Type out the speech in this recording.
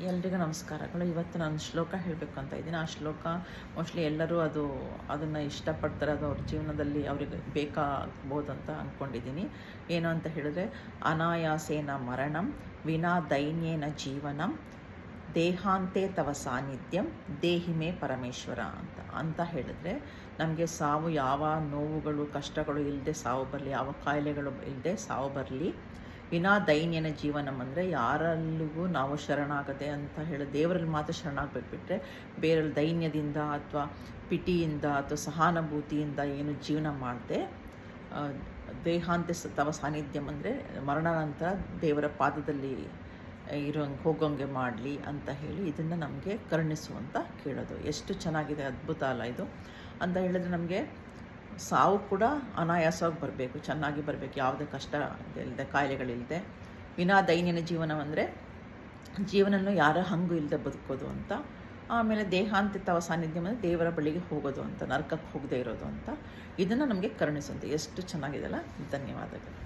ಎಲ್ರಿಗೂ ನಮಸ್ಕಾರಗಳು. ಇವತ್ತು ನಾನು ಶ್ಲೋಕ ಹೇಳಬೇಕು ಅಂತ ಇದ್ದೀನಿ. ಆ ಶ್ಲೋಕ ಮೋಸ್ಟ್ಲಿ ಎಲ್ಲರೂ ಅದನ್ನು ಇಷ್ಟಪಡ್ತಾರೆ, ಅದು ಅವ್ರ ಜೀವನದಲ್ಲಿ ಅವರಿಗೆ ಬೇಕಾಗ್ಬೋದು ಅಂತ ಅಂದ್ಕೊಂಡಿದ್ದೀನಿ. ಏನು ಅಂತ ಹೇಳಿದ್ರೆ, ಅನಾಯಾಸೇನ ಮರಣಂ ವಿನಾ ದೈನ್ಯೇನ ಜೀವನಂ ದೇಹಾಂತೆ ತವ ಸಾನ್ನಿಧ್ಯಂ ದೇಹಿಮೆ ಪರಮೇಶ್ವರ ಅಂತ ಹೇಳಿದ್ರೆ, ನಮಗೆ ಸಾವು, ಯಾವ ನೋವುಗಳು ಕಷ್ಟಗಳು ಇಲ್ಲದೆ ಸಾವು ಬರಲಿ, ಯಾವ ಕಾಯಿಲೆಗಳು ಇಲ್ಲದೆ ಸಾವು ಬರಲಿ. ವಿನಾ ದೈನ್ಯನ ಜೀವನಂ ಅಂದರೆ ಯಾರಲ್ಲಿಗೂ ನಾವು ಶರಣಾಗದೆ ಅಂತ ಹೇಳಿ ದೇವರಲ್ಲಿ ಮಾತ್ರ ಶರಣಾಗಬೇಕಿಬಿಟ್ರೆ, ಬೇರೆಲ್ಲ ದೈನ್ಯದಿಂದ ಅಥವಾ ಪಿಟಿಯಿಂದ ಅಥವಾ ಸಹಾನುಭೂತಿಯಿಂದ ಏನು ಜೀವನ ಮಾಡದೆ ದೇಹಾಂತೆ ತವ ಸಾನ್ನಿಧ್ಯಂ ಅಂದರೆ ಮರಣ ನಂತರ ದೇವರ ಪಾದದಲ್ಲಿ ಹೋಗೋಂಗೆ ಮಾಡಲಿ ಅಂತ ಹೇಳಿ ಇದನ್ನು ನಮಗೆ ಕರುಣಿಸುವಂತ ಕೇಳೋದು. ಎಷ್ಟು ಚೆನ್ನಾಗಿದೆ, ಅದ್ಭುತ ಅಲ್ಲ ಇದು ಅಂತ ಹೇಳಿದ್ರೆ, ನಮಗೆ ಸಾವು ಕೂಡ ಅನಾಯಾಸವಾಗಿ ಬರಬೇಕು, ಚೆನ್ನಾಗಿ ಬರಬೇಕು, ಯಾವುದೇ ಕಷ್ಟ ಇಲ್ಲದೆ ಕಾಯಿಲೆಗಳಿಲ್ಲದೆ. ವಿನಾ ದೈನ್ಯನ ಜೀವನ ಅಂದರೆ ಜೀವನವನ್ನು ಯಾರ ಹಂಗು ಇಲ್ಲದೆ ಬದುಕೋದು ಅಂತ. ಆಮೇಲೆ ದೇಹಾಂತ ತವ ಸಾನ್ನಿಧ್ಯ ಅಂದರೆ ದೇವರ ಬಳಿಗೆ ಹೋಗೋದು ಅಂತ, ನರಕಕ್ಕೆ ಹೋಗದೆ ಇರೋದು ಅಂತ. ಇದನ್ನು ನಮಗೆ ಕರುಣಿಸುವಂತೆ ಎಷ್ಟು ಚೆನ್ನಾಗಿದೆಯಲ್ಲ. ಧನ್ಯವಾದಗಳು.